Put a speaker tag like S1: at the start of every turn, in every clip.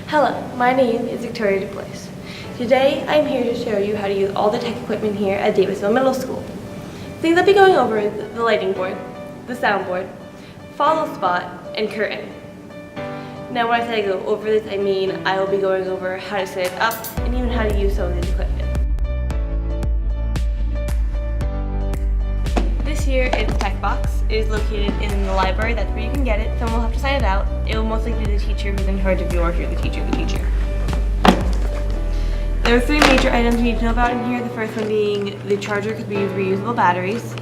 S1: Hello, my name is Victoria Duplace. Today I'm here to show you how to use all the tech equipment here at Davisville Middle School. Things I'll be going over is the lighting board, the soundboard, follow spot, and curtain. Now when I say I go over this, I mean I will be going over how to set it up and even how to use some of this equipment. This here is the tech box. It is located in the library. That's where you can get it. Someone will have to sign it out. It will most likely be the teacher who's in charge of you, or if you're the teacher, the teacher. There are three major items you need to know about in here. The first one being the charger, because we use reusable batteries.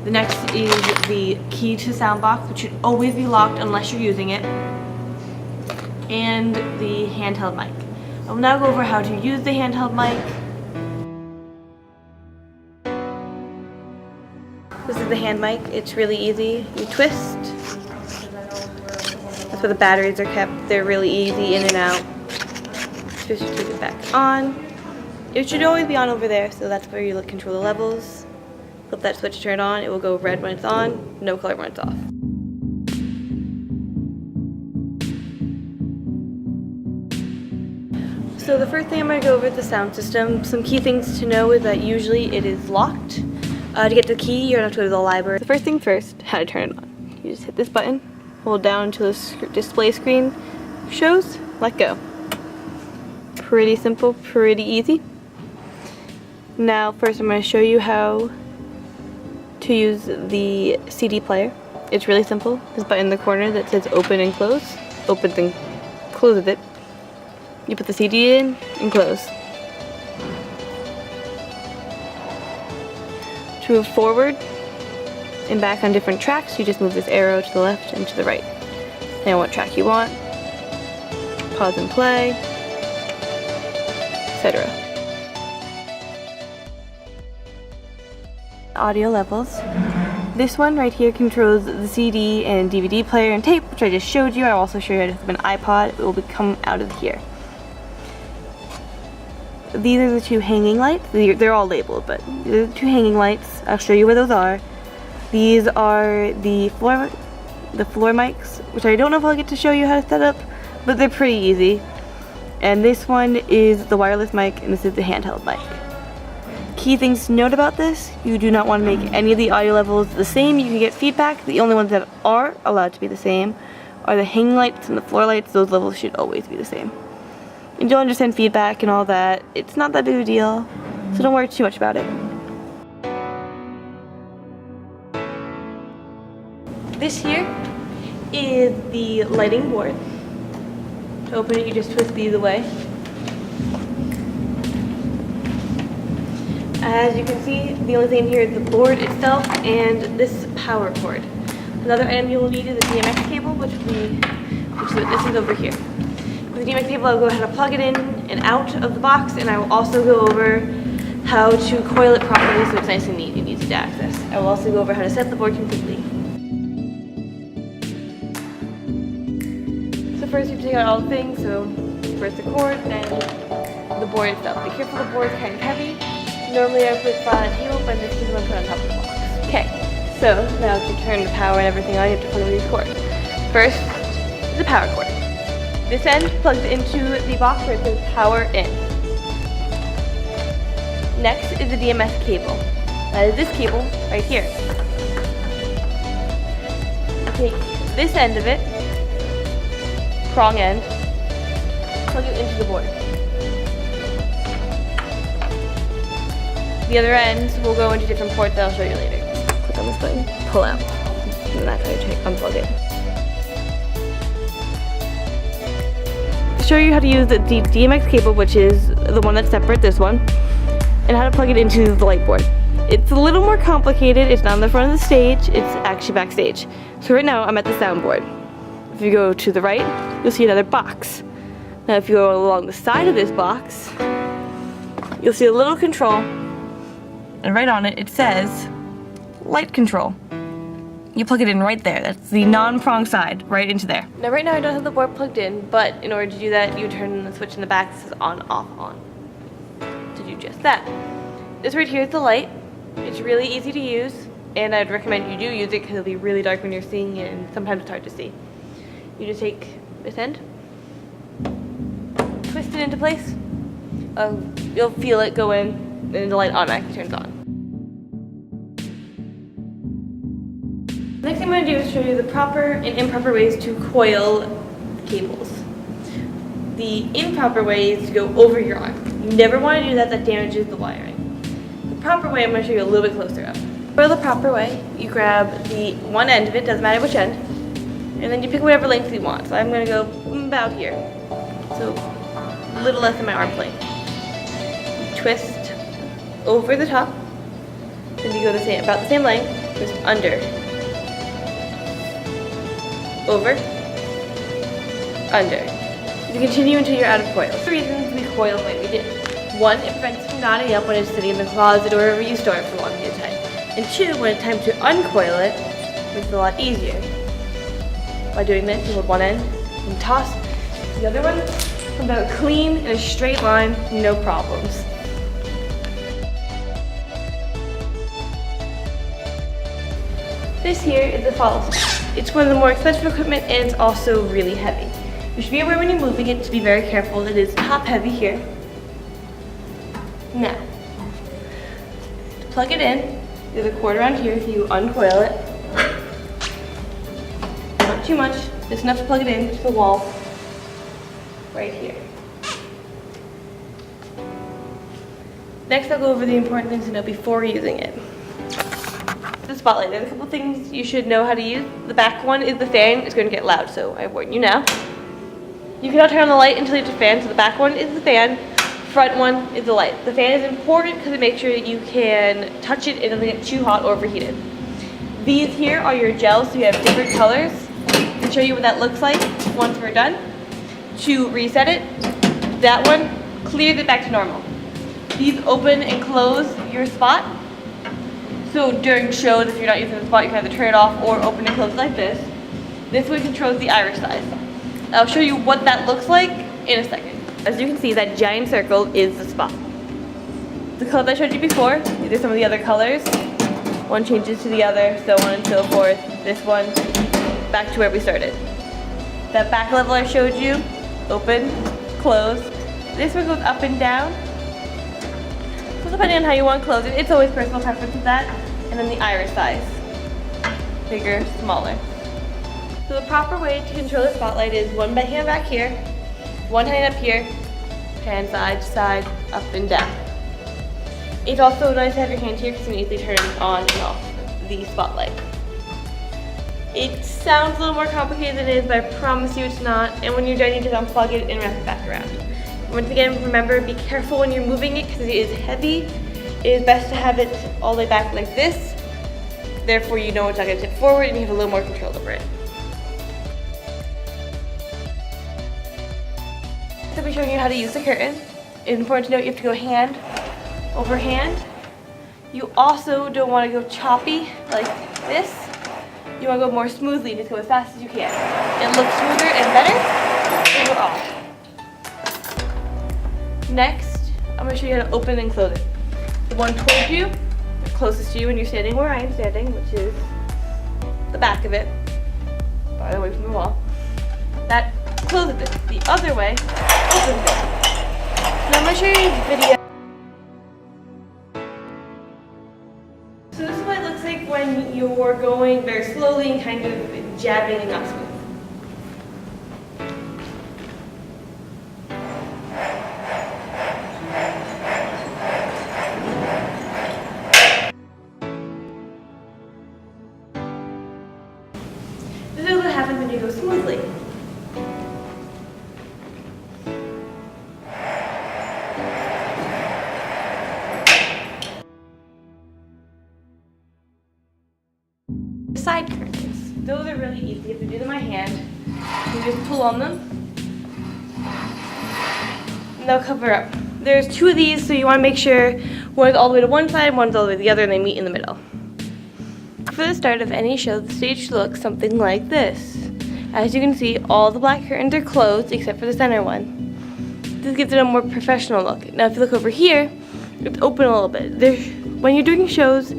S1: The next is the key to the sound box, which should always be locked unless you're using it. And the handheld mic. I will now go over how to use the handheld mic. This is the hand mic. It's really easy. You twist. That's where the batteries are kept. They're really easy in and out. Twist to take it back on. It should always be on over there, so that's where you control the levels. Flip that switch to turn it on. It will go red when it's on, no color when it's off. So the first thing I'm going to go over is the sound system. Some key things to know is that usually it is locked. To get the key, you're going to have to go to the library. The first thing first, how to turn it on. You just hit this button, hold down until the display screen shows, let go. Pretty simple, pretty easy. Now first I'm going to show you how to use the CD player. It's really simple. This button in the corner that says open and close. Opens and closes it. You put the CD in and close. To move forward and back on different tracks, you just move this arrow to the left and to the right. Now what track you want, pause and play, etc. Audio levels. This one right here controls the CD and DVD player and tape, which I just showed you. I'll also show you how to hook up an iPod. It will come out of here. These are the two hanging lights. They're all labeled, but these are the two hanging lights. I'll show you where those are. These are the floor mics, which I don't know if I'll get to show you how to set up, but they're pretty easy. And this one is the wireless mic, and this is the handheld mic. Key things to note about this: you do not want to make any of the audio levels the same. You can get feedback. The only ones that are allowed to be the same are the hanging lights and the floor lights. Those levels should always be the same. And you'll understand feedback and all that. It's not that big of a deal, so don't worry too much about it. This here is the lighting board. To open it, you just twist these away. As you can see, the only thing here is the board itself and this power cord. Another item you will need is a DMX cable, which this is over here. With the DMX cable, I'll go ahead and plug it in and out of the box, and I will also go over how to coil it properly so it's nice and neat and easy to access. I will also go over how to set the board completely. So first you have to take out all the things, so first the cord, then the board itself. Be careful, the board is kind of heavy. Normally I put it on a table, but in this case I'm going to put it on top of the box. Okay, so now to turn the power and everything on, you have to plug in these cords. First is the power cord. This end plugs into the box where it says power in. Next is the DMX cable. That is this cable right here. Take this end of it, prong end, plug it into the board. The other ends will go into different ports that I'll show you later. Click on this button, pull out, and that's how you unplug it. Show you how to use the DMX cable, which is the one that's separate, this one, and how to plug it into the light board. It's a little more complicated. It's not on the front of the stage, it's actually backstage. So right now I'm at the soundboard. If you go to the right, you'll see another box. Now if you go along the side of this box, you'll see a little control, and right on it, it says light control. You plug it in right there. That's the non-prong side, right into there. Now right now I don't have the board plugged in, but in order to do that, you turn the switch in the back that says on, off, on. To do just that. This right here is the light. It's really easy to use, and I'd recommend you do use it because it'll be really dark when you're seeing it, and sometimes it's hard to see. You just take this end, twist it into place, you'll feel it go in, and the light automatically turns on. Next thing I'm going to do is show you the proper and improper ways to coil cables. The improper way is to go over your arm. You never want to do that, that damages the wiring. The proper way, I'm going to show you a little bit closer up. For the proper way, you grab the one end of it, doesn't matter which end, and then you pick whatever length you want. So I'm going to go about here, so a little less than my arm's length. Twist over the top, then you go about the same length, twist under, over, under. You continue until you're out of coil. The reasons we coil the way we did. One, it prevents it from knotting up when it's sitting in the closet or wherever you store it for a long period of time. And two, when it's time to uncoil it, it's a lot easier. By doing this, you hold one end and toss the other one. Comes out clean in a straight line, no problems. This here is the follow stick. It's one of the more expensive equipment and it's also really heavy. You should be aware when you're moving it to be very careful. It is top heavy here. Now, to plug it in, there's a cord around here. You uncoil it. Not too much, just enough to plug it in to the wall right here. Next, I'll go over the important things to know before using it. The spotlight. There's a couple things you should know how to use. The back one is the fan. It's going to get loud, so I warn you now. You cannot turn on the light until you hit the fan, so the back one is the fan, front one is the light. The fan is important because it makes sure that you can touch it and it doesn't get too hot or overheated. These here are your gels, so you have different colors. I'll show you what that looks like once we're done. To reset it, that one clears it back to normal. These open and close your spot. So during shows, if you're not using the spot, you can either turn it off or open and close like this. This one controls the iris size. I'll show you what that looks like in a second. As you can see, that giant circle is the spot. The colors I showed you before, these are some of the other colors. One changes to the other, so on and so forth. This one, back to where we started. That back level I showed you, open, close. This one goes up and down. So depending on how you want to close it, it's always personal preference with that. And then the iris size, bigger, smaller. So the proper way to control the spotlight is one hand back here, one hand up here, hand side to side, up and down. It's also nice to have your hand here because you can easily turn on and off the spotlight. It sounds a little more complicated than it is, but I promise you it's not. And when you're done, you just unplug it and wrap it back around. Once again, remember, be careful when you're moving it because it is heavy. It is best to have it all the way back like this. Therefore, you know it's not going to tip forward and you have a little more control over it. I'll be showing you how to use the curtain. It's important to note you have to go hand over hand. You also don't want to go choppy like this. You want to go more smoothly, just go as fast as you can. It looks smoother and better overall. Next, I'm going to show you how to open and close it. The one towards you, the closest to you when you're standing where I am standing, which is the back of it, farther away from the wall. That closes it. The other way opens it. Now I'm going to show you a video. So this is what it looks like when you're going very slowly and kind of jabbing and not smooth. This is what happens when you go smoothly. Side curtains. Those are really easy. You have to do them by hand. You just pull on them and they'll cover up. There's two of these, so you want to make sure one's all the way to one side, one's all the way to the other, and they meet in the middle. For the start of any show, the stage should look something like this. As you can see, all the black curtains are closed except for the center one. This gives it a more professional look. Now if you look over here, it's open a little bit. When you're doing shows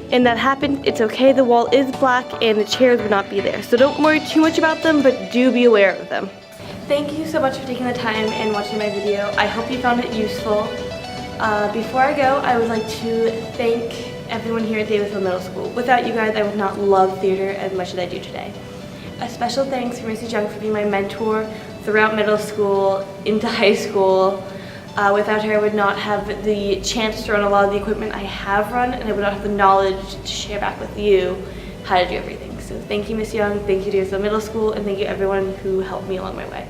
S1: and that happens, it's okay. The wall is black and the chairs would not be there. So don't worry too much about them, but do be aware of them. Thank you so much for taking the time and watching my video. I hope you found it useful. Before I go, I would like to thank everyone here at Davisville Middle School. Without you guys, I would not love theater as much as I do today. A special thanks for Mrs. Young for being my mentor throughout middle school, into high school. Without her, I would not have the chance to run a lot of the equipment I have run, and I would not have the knowledge to share back with you how to do everything. So thank you, Miss Young, thank you, Davisville Middle School, and thank you everyone who helped me along my way.